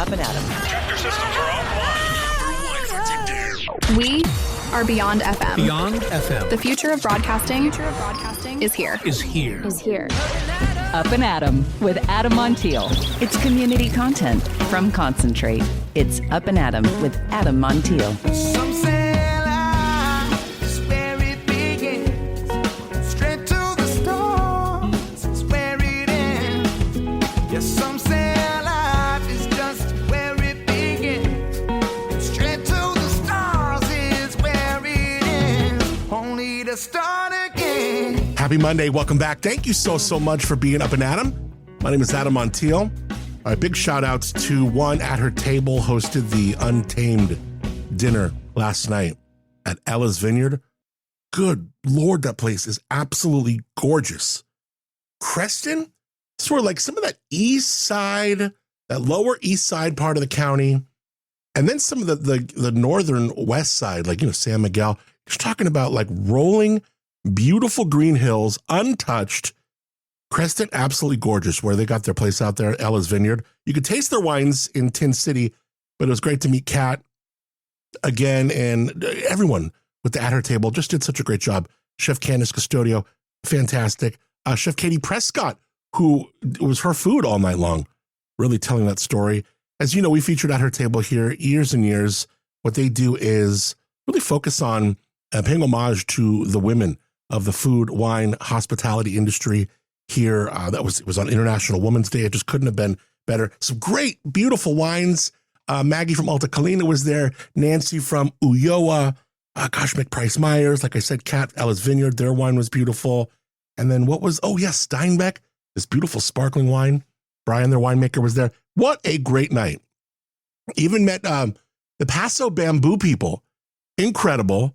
Up+Adam. Tractor systems are offline. We are Beyond FM. Beyond FM. The future of broadcasting is here. Up+Adam with Adam Montiel. It's community content from Concentrate. It's Up+Adam with Adam Montiel. Some say life is where it begins. Straight to the stars is where it ends. Yes, some say life is just where it begins. Straight to the stars is where it ends. Only to start again. Happy Monday. Welcome back. Thank you so much for being Up+Adam. My name is Adam Montiel. All right, big shout outs to one at her table, hosted the Untamed dinner last night at Ella's Vineyard. Good Lord, that place is absolutely gorgeous. Creston, sort of like some of that east side, that lower east side part of the county, and then some of the northern west side, like, San Miguel. Just talking about like rolling, beautiful green hills, untouched. Creston, absolutely gorgeous, where they got their place out there, Ella's Vineyard. You could taste their wines in Tin City, but it was great to meet Kat again, and everyone with the At Her Table just did such a great job. Chef Candice Custodio, fantastic. Chef Katie Prescott, who it was her food all night long, really telling that story. As you know, we featured At Her Table here years and years. What they do is really focus on paying homage to the women of the food, wine, hospitality industry here. It was on International Women's Day. It just couldn't have been better. Some great, beautiful wines. Maggie from Alta Colina was there. Nancy from Ulloa. McPrice Myers. Like I said, Kat, Ella's Vineyard. Their wine was beautiful. And then Steinbeck, this beautiful sparkling wine. Brian, their winemaker, was there. What a great night. Even met the Paso Bamboo people. Incredible.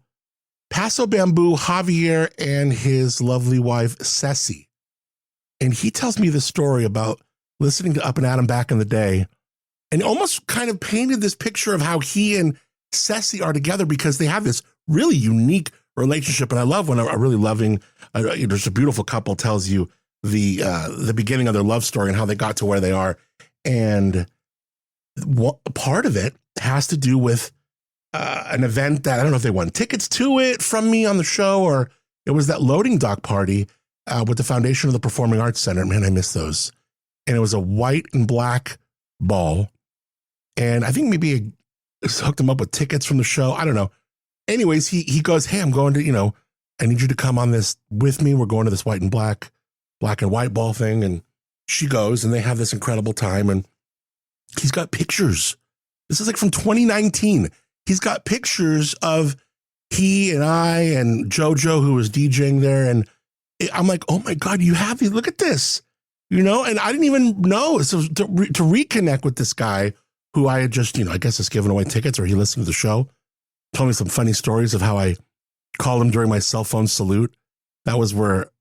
Paso Bamboo, Javier, and his lovely wife, Ceci. And he tells me this story about listening to Up+Adam back in the day, and almost kind of painted this picture of how he and Ceci are together because they have this really unique relationship. And I love when a really loving, just a beautiful couple tells you the beginning of their love story and how they got to where they are. And part of it has to do with an event that I don't know if they won tickets to it from me on the show, or it was that loading dock party with the Foundation of the Performing Arts Center. Man, I miss those. And it was a white and black ball. And I think maybe I hooked him up with tickets from the show. I don't know. Anyways, he goes, hey, I'm going to, I need you to come on this with me. We're going to this white and black and white ball thing. And she goes, and they have this incredible time. And he's got pictures. This is like from 2019. He's got pictures of he and I and JoJo, who was DJing there. And I'm like, oh my God, you have these, look at this, and I didn't even know. So to reconnect with this guy who I had just, I guess just given away tickets, or he listened to the show, told me some funny stories of how I called him during my cell phone salute. That was where,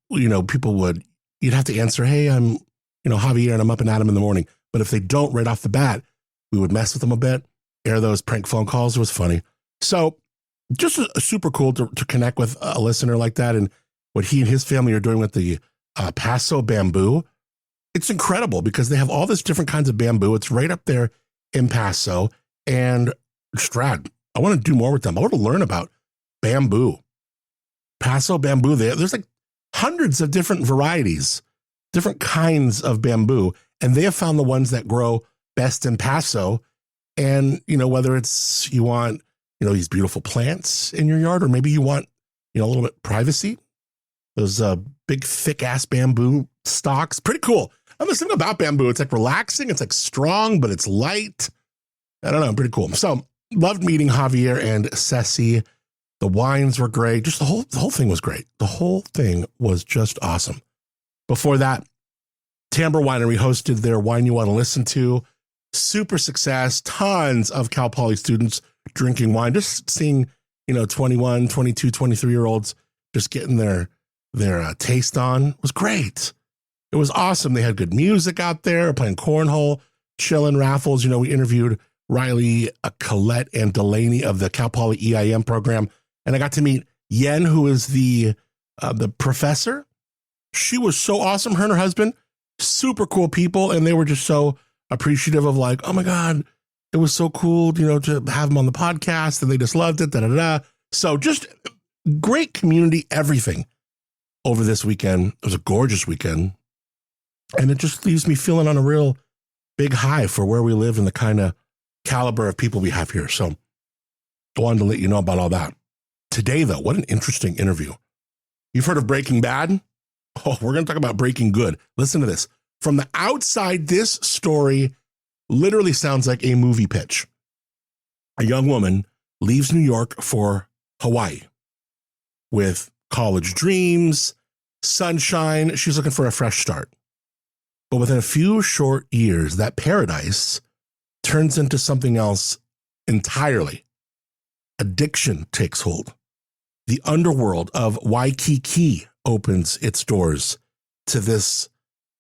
people you'd have to answer, hey, I'm, Javier, and I'm Up+Adam in the morning. But if they don't right off the bat, we would mess with them a bit, air those prank phone calls. It was funny. So just super cool to connect with a listener like that. And what he and his family are doing with the Paso Bamboo, it's incredible because they have all this different kinds of bamboo. It's right up there in Paso, and Strad, I want to do more with them. I want to learn about bamboo. Paso Bamboo, there's like hundreds of different varieties, different kinds of bamboo, and they have found the ones that grow best in Paso. And, whether it's you want, these beautiful plants in your yard, or maybe you want, a little bit privacy. Those big, thick-ass bamboo stalks. Pretty cool. I'm just thinking about bamboo. It's like relaxing. It's like strong, but it's light. I don't know. Pretty cool. So loved meeting Javier and Ceci. The wines were great. Just the whole thing was great. The whole thing was just awesome. Before that, Timbre Winery hosted their Wine You Want to Listen To. Super success. Tons of Cal Poly students drinking wine. Just seeing, 21, 22, 23-year-olds just getting their taste on was great. It was awesome. They had good music out there, playing cornhole, chilling, raffles. We interviewed Riley, Colette, and Delaney of the Cal Poly EIM program. And I got to meet Yen, who is the professor. She was so awesome. Her and her husband, super cool people. And they were just so appreciative of like, oh my God, it was so cool, to have them on the podcast, and they just loved it. So just great community, everything over this weekend. It was a gorgeous weekend. And it just leaves me feeling on a real big high for where we live and the kind of caliber of people we have here. So I wanted to let you know about all that. Today, though, what an interesting interview. You've heard of Breaking Bad? Oh, we're going to talk about Breaking Good. Listen to this. From the outside, this story literally sounds like a movie pitch. A young woman leaves New York for Hawaii with college dreams, sunshine. She's looking for a fresh start. But within a few short years, that paradise turns into something else entirely. Addiction takes hold. The underworld of Waikiki opens its doors to this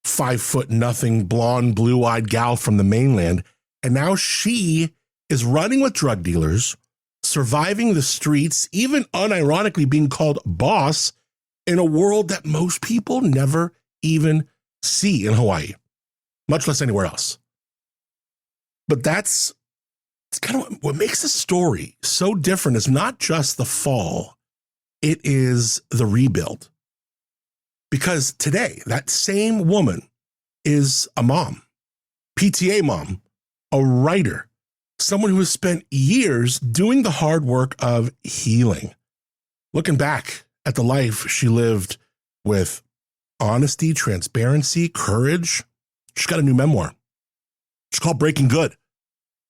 5'0" blonde, blue-eyed gal from the mainland. And now she is running with drug dealers, surviving the streets, even unironically being called boss in a world that most people never even see in Hawaii, much less anywhere else. But it's kind of what makes this story so different is not just the fall, it is the rebuild. Because today, that same woman is a mom, PTA mom, a writer, someone who has spent years doing the hard work of healing. Looking back at the life she lived with honesty, transparency, courage. She's got a new memoir. It's called Breaking Good.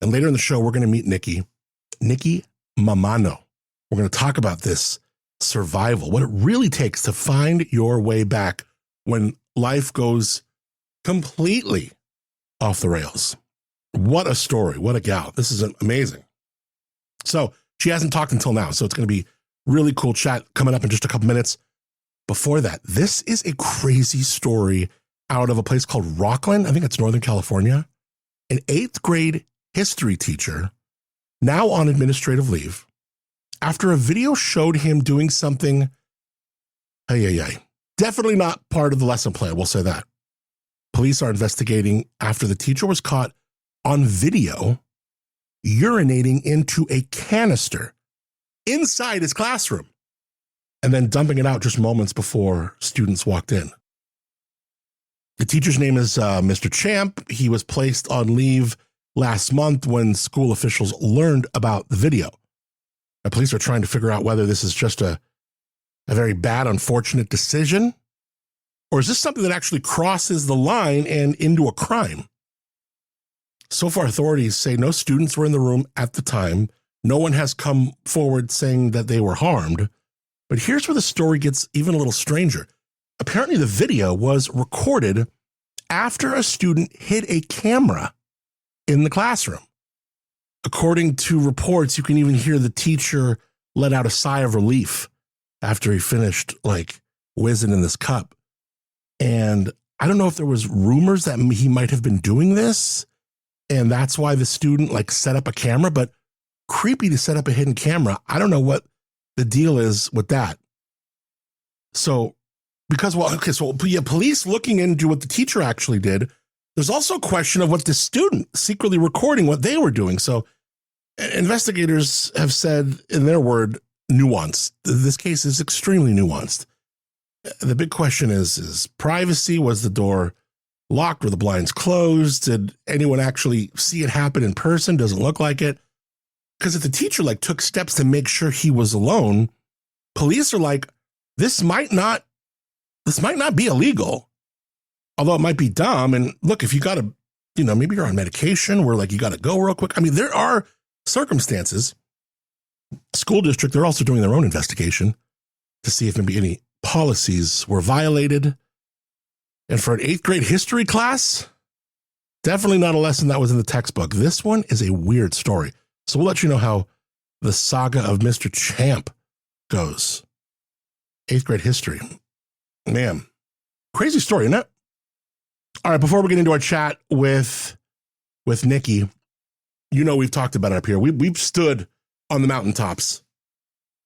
And later in the show, we're going to meet Nikki Mammano. We're going to talk about this survival, what it really takes to find your way back when life goes completely off the rails. What a story. What a gal. This is amazing. So she hasn't talked until now, so it's going to be really cool chat coming up in just a couple minutes. Before that, this is a crazy story out of a place called Rockland. I think it's Northern California. An 8th grade history teacher, now on administrative leave, after a video showed him doing something, definitely not part of the lesson plan, we'll say that. Police are investigating after the teacher was caught on video urinating into a canister inside his classroom and then dumping it out just moments before students walked in. The teacher's name is Mr. Champ. He was placed on leave last month when school officials learned about the video. The police are trying to figure out whether this is just a very bad, unfortunate decision, or is this something that actually crosses the line and into a crime? So far, authorities say no students were in the room at the time. No one has come forward saying that they were harmed. But here's where the story gets even a little stranger. Apparently, the video was recorded after a student hid a camera in the classroom. According to reports, you can even hear the teacher let out a sigh of relief after he finished whizzing in this cup. And I don't know if there was rumors that he might have been doing this, and that's why the student set up a camera, but creepy to set up a hidden camera. I don't know what the deal is with that. So, police looking into what the teacher actually did. There's also a question of what the student secretly recording what they were doing. So investigators have said, in their word, nuanced. This case is extremely nuanced. The big question is privacy. Was the door locked? Were the blinds closed? Did anyone actually see it happen in person? Doesn't look like it. Because if the teacher took steps to make sure he was alone, police are like, this might not be illegal, although it might be dumb. And look, if you got to, maybe you're on medication where you got to go real quick. I mean, there are circumstances. School district, they're also doing their own investigation to see if maybe any policies were violated. And for an 8th grade history class, definitely not a lesson that was in the textbook. This one is a weird story. So we'll let you know how the saga of Mr. Champ goes. 8th grade history. Man, crazy story, isn't it? All right, before we get into our chat with Nikki, we've talked about it up here. We've stood on the mountaintops.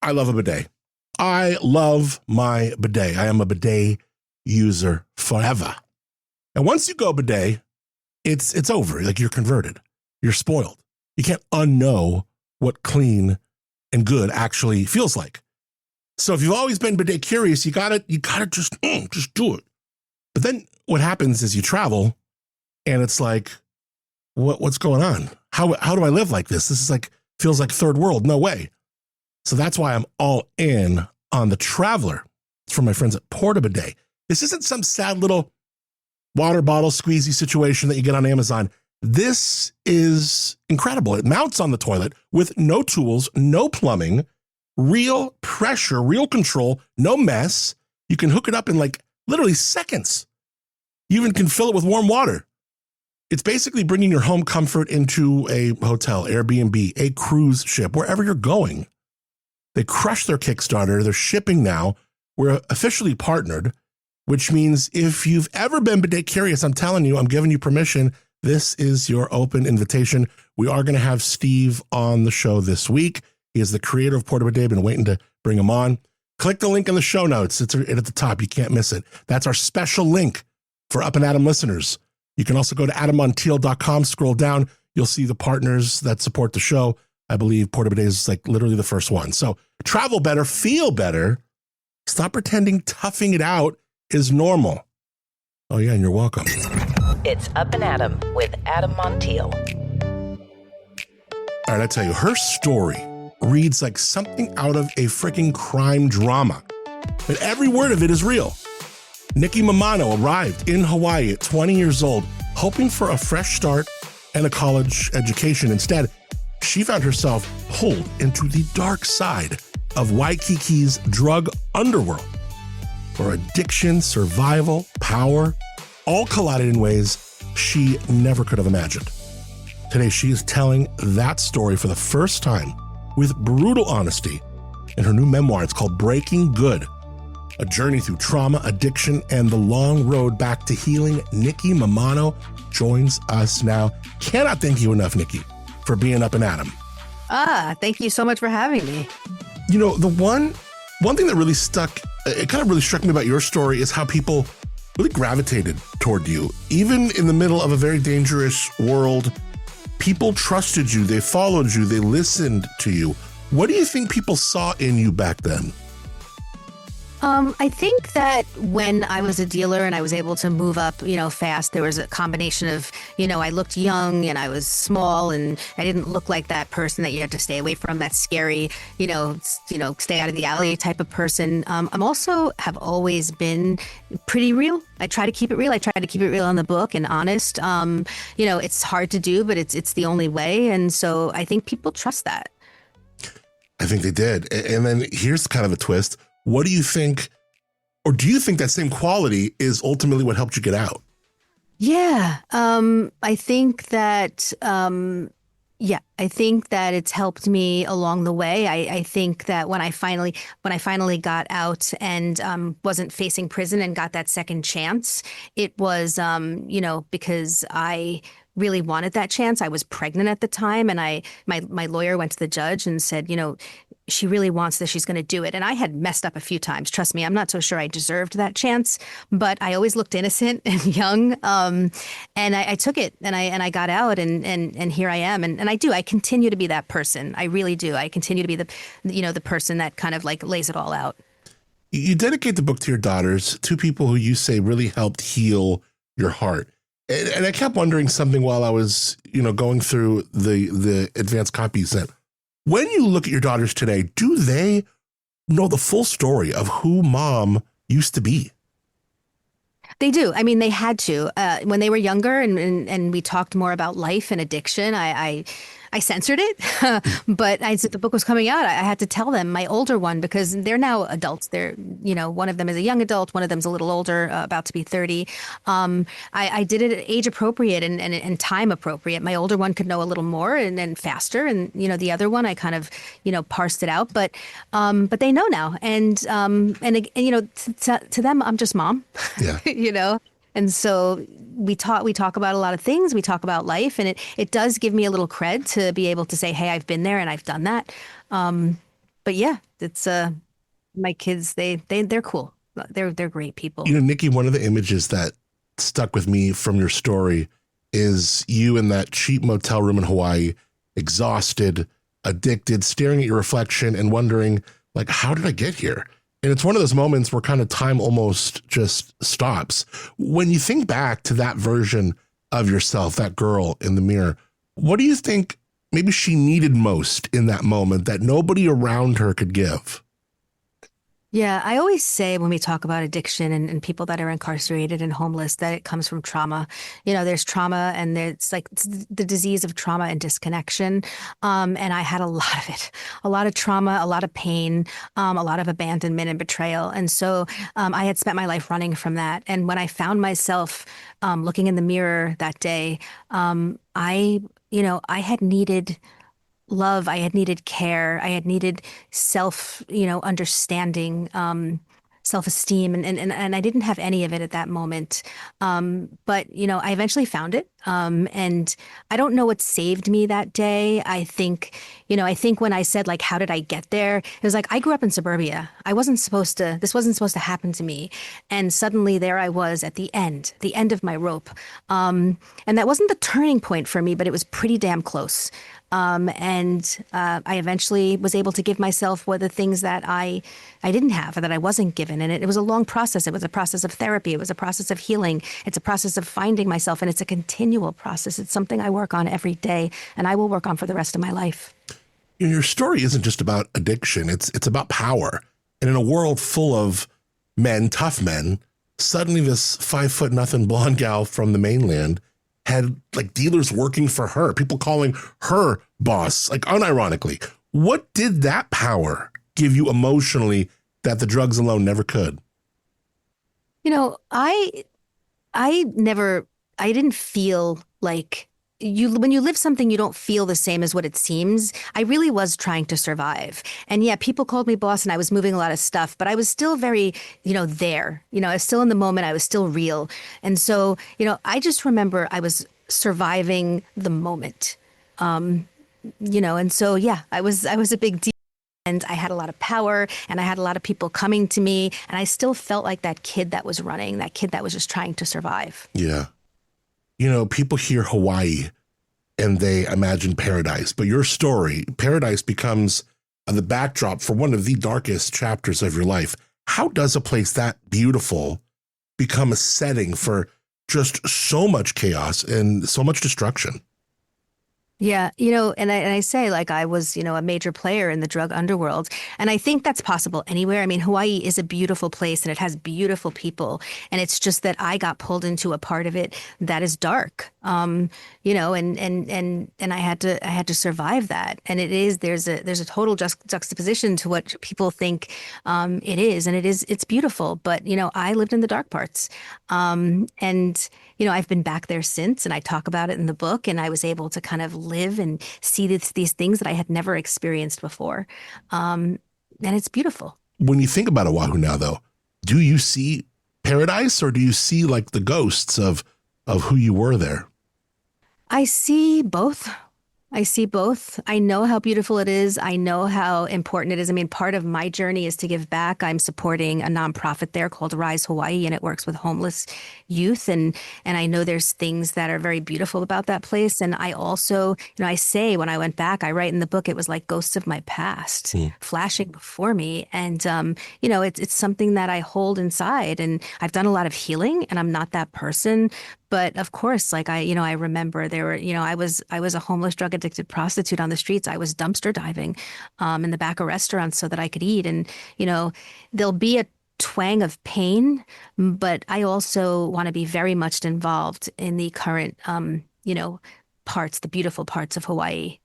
I love a bidet. I love my bidet. I am a bidet user forever. And once you go bidet, it's over. You're converted. You're spoiled. You can't unknow what clean and good actually feels like. So if you've always been bidet curious, you gotta just do it. But then what happens is you travel and it's like, what's going on? How do I live like this? This is like, feels like third world. No way. So that's why I'm all in on the Traveler. It's from my friends at Porta-Bidet. This isn't some sad little water bottle squeezy situation that you get on Amazon. This is incredible. It mounts on the toilet with no tools, no plumbing, real pressure, real control, no mess. You can hook it up in like literally seconds. You even can fill it with warm water. It's basically bringing your home comfort into a hotel, Airbnb, a cruise ship, wherever you're going. They crushed their Kickstarter. They're shipping now. We're officially partnered, which means if you've ever been bidet curious, I'm telling you, I'm giving you permission. This is your open invitation. We are going to have Steve on the show this week. He is the creator of Porta-Bidet. Been waiting to bring him on. Click the link in the show notes. It's at the top. You can't miss it. That's our special link for Up and Adam listeners. You can also go to adammontiel.com, scroll down. You'll see the partners that support the show. I believe Porta-Bidet is like literally the first one. So travel better, feel better. Stop pretending toughing it out is normal. Oh yeah, and you're welcome. It's Up and Adam with Adam Montiel. All right, I tell you, her story reads like something out of a freaking crime drama. But every word of it is real. Nikki Mammano arrived in Hawaii at 20 years old, hoping for a fresh start and a college education. Instead, she found herself pulled into the dark side of Waikiki's drug underworld, where addiction, survival, power, all collided in ways she never could have imagined. Today, she is telling that story for the first time with brutal honesty in her new memoir. It's called Breaking Good, a journey through trauma, addiction, and the long road back to healing. Nikki Mammano joins us now. Cannot thank you enough, Nikki, for being Up and Adam. Thank you so much for having me. You know, the one thing that really struck me about your story is how people really gravitated toward you. Even in the middle of a very dangerous world, people trusted you, they followed you, they listened to you. What do you think people saw in you back then? I think that when I was a dealer and I was able to move up, fast, there was a combination of, I looked young and I was small and I didn't look like that person that you have to stay away from, that scary, stay out of the alley type of person. I'm also have always been pretty real. I try to keep it real. I try to keep it real on the book and honest. It's hard to do, but it's the only way. And so I think people trust that. I think they did. And then here's kind of a twist. What do you think, or do you think that same quality is ultimately what helped you get out? Yeah, I think that, it's helped me along the way. I think that when I finally got out and wasn't facing prison and got that second chance, it was, because I really wanted that chance. I was pregnant at the time, and my lawyer went to the judge and said, she really wants this. She's going to do it. And I had messed up a few times. Trust me, I'm not so sure I deserved that chance, but I always looked innocent and young. And I took it, and I got out, and here I am. And I continue to be that person. I really do. I continue to be the person that kind of like lays it all out. You dedicate the book to your daughters, two people who you say really helped heal your heart. And I kept wondering something while I was, going through the advanced copy you sent. When you look at your daughters today, do they know the full story of who mom used to be? They do. I mean, they had to. When they were younger and we talked more about life and addiction, I censored it, but as the book was coming out, I had to tell them, my older one, because they're now adults. They're, one of them is a young adult, one of them's a little older, about to be 30. I did it age appropriate and time appropriate. My older one could know a little more and faster, and the other one I kind of parsed it out. But they know now, and to them I'm just mom, yeah. And so we talk about a lot of things. We talk about life, and it does give me a little cred to be able to say, hey, I've been there and I've done that. But yeah, it's my kids. They're cool. They're great people. Nikki, one of the images that stuck with me from your story is you in that cheap motel room in Hawaii, exhausted, addicted, staring at your reflection and wondering, like, how did I get here? And it's one of those moments where kind of time almost just stops. When you think back to that version of yourself, that girl in the mirror, what do you think maybe she needed most in that moment that nobody around her could give? Yeah, I always say when we talk about addiction and people that are incarcerated and homeless that it comes from trauma. There's trauma and it's like it's the disease of trauma and disconnection. And I had a lot of it, a lot of trauma, a lot of pain, a lot of abandonment and betrayal. And so I had spent my life running from that. And when I found myself looking in the mirror that day, I had needed love. I had needed care. I had needed understanding, self-esteem, and I didn't have any of it at that moment. But I eventually found it. And I don't know what saved me that day. I think when I said, like, how did I get there? It was like, I grew up in suburbia. This wasn't supposed to happen to me. And suddenly there I was at the end of my rope. And that wasn't the turning point for me, but it was pretty damn close. And I eventually was able to give myself the things that I didn't have or that I wasn't given. And it was a long process. It was a process of therapy. It was a process of healing. It's a process of finding myself. And it's a continual process. It's something I work on every day and I will work on for the rest of my life. Your story isn't just about addiction. It's about power. And in a world full of men, tough men, suddenly this 5'0" blonde gal from the mainland had like dealers working for her, people calling her boss, like unironically. What did that power give you emotionally that the drugs alone never could? I didn't feel like when you live something, you don't feel the same as what it seems. I really was trying to survive. And yeah, people called me boss and I was moving a lot of stuff, but I was still very, there. I was still in the moment. I was still real. And so, I just remember I was surviving the moment. And so, yeah, I was a big deal. And I had a lot of power and I had a lot of people coming to me. And I still felt like that kid that was running, that kid that was just trying to survive. Yeah. People hear Hawaii and they imagine paradise, but your story, paradise becomes the backdrop for one of the darkest chapters of your life. How does a place that beautiful become a setting for just so much chaos and so much destruction? Yeah, and I say, like, I was, a major player in the drug underworld. And I think that's possible anywhere. I mean, Hawaii is a beautiful place and it has beautiful people. And it's just that I got pulled into a part of it that is dark, and I had to survive that. And there's a total juxtaposition to what people think it is. And it's beautiful. But, I lived in the dark parts. I've been back there since, and I talk about it in the book, and I was able to kind of live and see these things that I had never experienced before. And it's beautiful. When you think about Oahu now, though, do you see paradise or do you see like the ghosts of who you were there? I see both. I know how beautiful it is. I know how important it is. I mean, part of my journey is to give back. I'm supporting a nonprofit there called Rise Hawaii, and it works with homeless youth. And I know there's things that are very beautiful about that place. And I also, I say when I went back, I write in the book, it was like ghosts of my past flashing before me. And, it's something that I hold inside. And I've done a lot of healing, and I'm not that person. But of course, like I remember there were, I was a homeless, drug addicted prostitute on the streets. I was dumpster diving in the back of restaurants so that I could eat. And, there'll be a twang of pain, but I also want to be very much involved in the current, parts, the beautiful parts of Hawaii.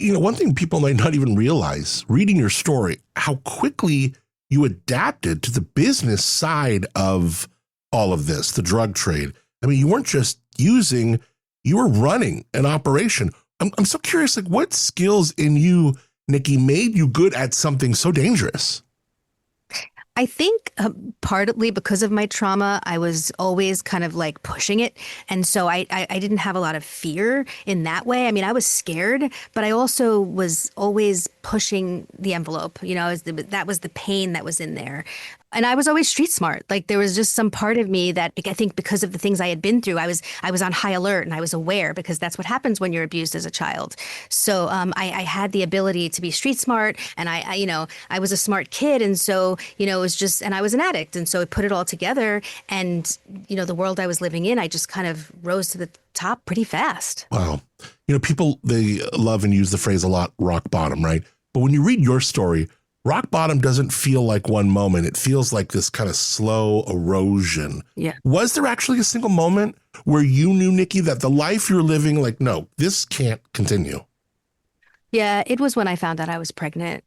One thing people might not even realize, reading your story, how quickly you adapted to the business side of all of this, the drug trade. I mean, you weren't just using, you were running an operation. I'm so curious, like what skills in you, Nikki, made you good at something so dangerous? I think partly because of my trauma, I was always kind of like pushing it. And so I didn't have a lot of fear in that way. I mean, I was scared, but I also was always pushing the envelope. That was the pain that was in there. and I was always street smart. Like there was just some part of me that I think because of the things I had been through, I was on high alert and I was aware because that's what happens when you're abused as a child. So I had the ability to be street smart, and I was a smart kid, and so it was just, and I was an addict, and so it put it all together, and the world I was living in, I just kind of rose to the top pretty fast. Wow. People, they love and use the phrase a lot, rock bottom, right? But when you read your story, rock bottom doesn't feel like one moment. It feels like this kind of slow erosion. Yeah. Was there actually a single moment where you knew, Nikki, that the life you're living, like, no, this can't continue? Yeah, it was when I found out I was pregnant.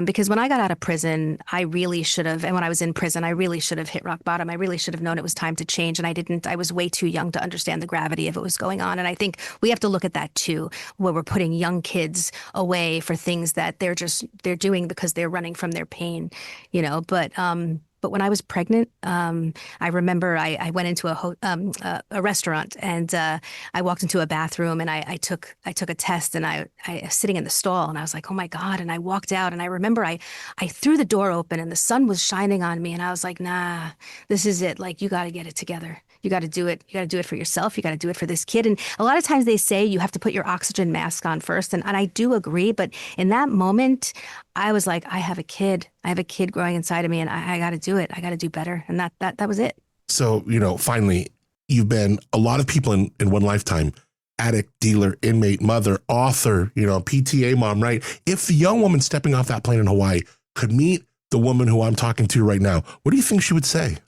Because when I got out of prison, I really should have, and when I was in prison, I really should have hit rock bottom. I really should have known it was time to change, and I didn't. I was way too young to understand the gravity of what was going on. And I think we have to look at that too, where we're putting young kids away for things that they're doing because they're running from their pain, But when I was pregnant, I remember I went into a restaurant, and I walked into a bathroom, and I took a test, and I was sitting in the stall, and I was like, oh my God. And I walked out, and I remember I threw the door open, and the sun was shining on me, and I was like, nah, this is it. Like, you got to get it together. You got to do it. You got to do it for yourself. You got to do it for this kid. And a lot of times they say you have to put your oxygen mask on first. And I do agree. But in that moment, I was like, I have a kid. I have a kid growing inside of me, and I got to do it. I got to do better. And that was it. So, finally, you've been a lot of people in one lifetime: addict, dealer, inmate, mother, author, PTA mom, right? If the young woman stepping off that plane in Hawaii could meet the woman who I'm talking to right now, what do you think she would say?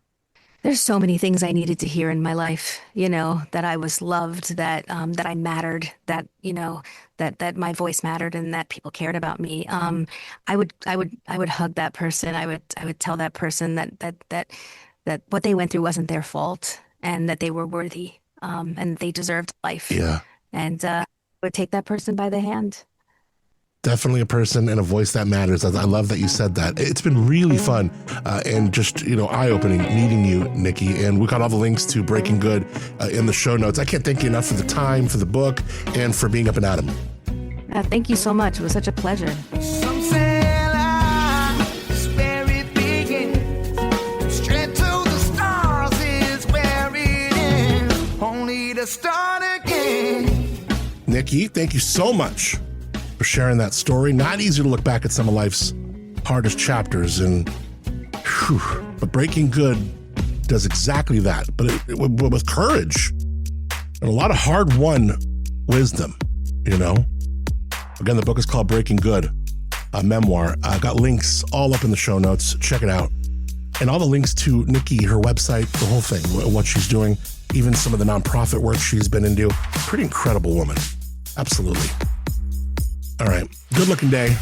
There's so many things I needed to hear in my life, that I was loved, that I mattered, that that my voice mattered, and that people cared about me. I would hug that person. I would tell that person that what they went through wasn't their fault, and that they were worthy, and they deserved life. Yeah. And I would take that person by the hand. Definitely a person and a voice that matters. I love that you said that. It's been really fun and just, eye-opening meeting you, Nikki. And we got all the links to Breaking Good in the show notes. I can't thank you enough for the time, for the book, and for being Up and Adam. Thank you so much. It was such a pleasure. Some say life is where it begins. Straight to the stars is where it ends. Only to start again. Nikki, thank you so much for sharing that story. Not easy to look back at some of life's hardest chapters, but Breaking Good does exactly that, but with courage and a lot of hard-won wisdom, Again, the book is called Breaking Good, a memoir. I got links all up in the show notes. Check it out. And all the links to Nikki, her website, the whole thing, what she's doing, even some of the nonprofit work she's been into. Pretty incredible woman. Absolutely. All right. Good looking day.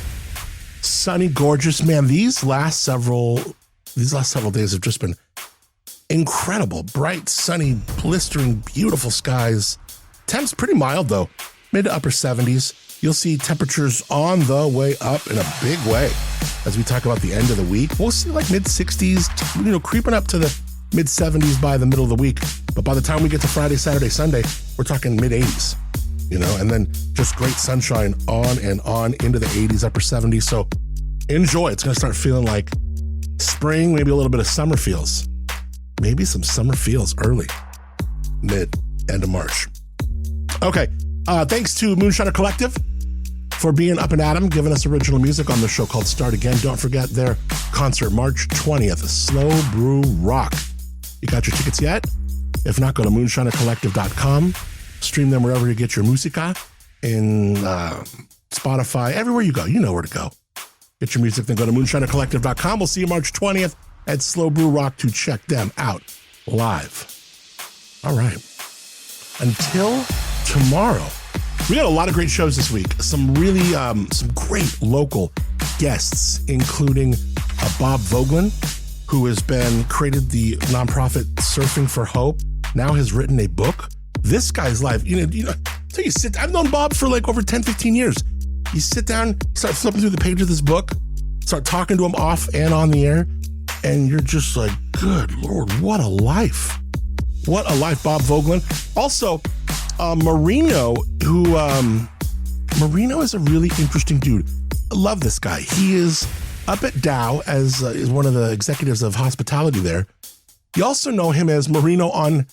Sunny, gorgeous. Man, these last several days have just been incredible. Bright, sunny, blistering, beautiful skies. Temps pretty mild though. Mid to upper 70s. You'll see temperatures on the way up in a big way as we talk about the end of the week. We'll see like mid 60s, creeping up to the mid 70s by the middle of the week. But by the time we get to Friday, Saturday, Sunday, we're talking mid 80s. And then just great sunshine on and on into the 80s, upper 70s. So enjoy. It's going to start feeling like spring, maybe a little bit of summer feels. Maybe some summer feels early, end of March. Okay. Thanks to Moonshiner Collective for being Up and Adam, giving us original music on the show called Start Again. Don't forget their concert March 20th, Slow Brew Rock. You got your tickets yet? If not, go to moonshinercollective.com. Stream them wherever you get your musica, in Spotify, everywhere you go. You know where to go. Get your music, then go to moonshinercollective.com. We'll see you March 20th at Slow Brew Rock to check them out live. All right. Until tomorrow. We got a lot of great shows this week. Some really, some great local guests, including Bob Vogelin, who has created the nonprofit Surfing for Hope, now has written a book. This guy's life, so I've known Bob for like over 10, 15 years. You sit down, start flipping through the page of this book, start talking to him off and on the air, and you're just like, good Lord, what a life. What a life, Bob Vogelin. Also, Marino, Marino is a really interesting dude. I love this guy. He is up at Dow as is one of the executives of hospitality there. You also know him as Marino on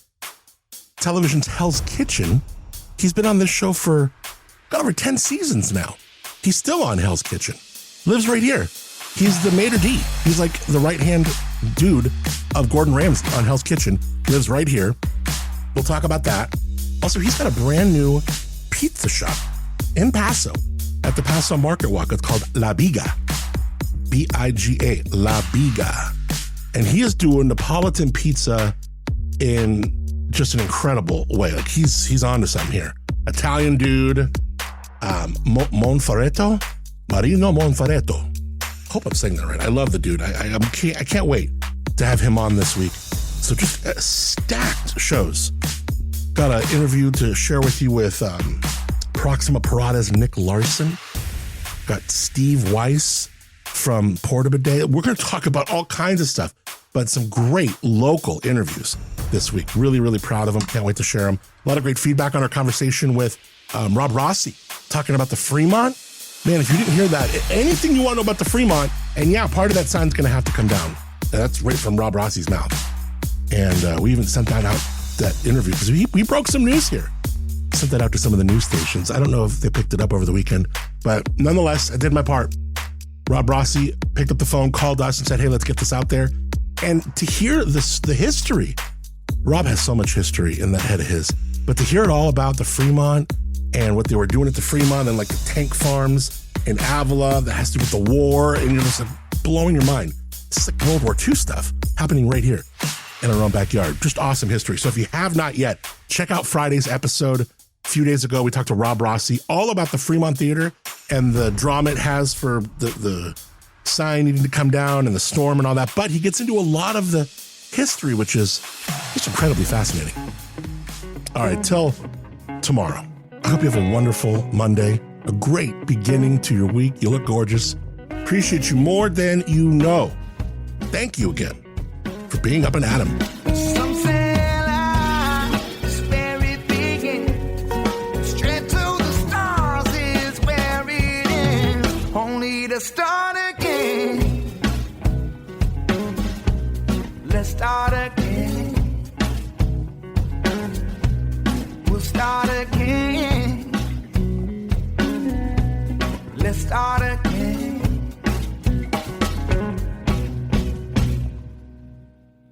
television's Hell's Kitchen. He's been on this show for got over 10 seasons now. He's still on Hell's Kitchen. Lives right here. He's the maitre d'. He's like the right-hand dude of Gordon Ramsay on Hell's Kitchen. Lives right here. We'll talk about that. Also, he's got a brand new pizza shop in Paso at the Paso Market Walk. It's called La Biga. B-I-G-A. La Biga. And he is doing Neapolitan pizza in just an incredible way. Like he's on to something here. Italian dude, Monferrato, Marino Monferrato. Hope I'm saying that right. I love the dude. I can't wait to have him on this week. So just stacked shows. Got an interview to share with you with Proxima Parada's Nick Larson. Got Steve Weiss from Portable Day. We're going to talk about all kinds of stuff, but some great local interviews this week. Really, really proud of them. Can't wait to share them. A lot of great feedback on our conversation with Rob Rossi, talking about the Fremont. Man, if you didn't hear that, anything you want to know about the Fremont, and yeah, part of that sign's going to have to come down. That's right from Rob Rossi's mouth. And we even sent that out, that interview, because we broke some news here. Sent that out to some of the news stations. I don't know if they picked it up over the weekend, but nonetheless, I did my part. Rob Rossi picked up the phone, called us and said, hey, let's get this out there. And to hear the history, Rob has so much history in that head of his, but to hear it all about the Fremont and what they were doing at the Fremont and like the tank farms in Avila that has to do with the war, and you're just like blowing your mind. This is like World War II stuff happening right here in our own backyard. Just awesome history. So if you have not yet, check out Friday's episode. A few days ago, we talked to Rob Rossi all about the Fremont Theater and the drama it has for the sign needing to come down and the storm and all that. But he gets into a lot of the history, which is just incredibly fascinating. All right, till tomorrow. I hope you have a wonderful Monday, a great beginning to your week. You look gorgeous. Appreciate you more than you know. Thank you again for being Up and Adam. Some say life is where it begins. Straight to the stars is where it ends. Only to start again. Let's start again.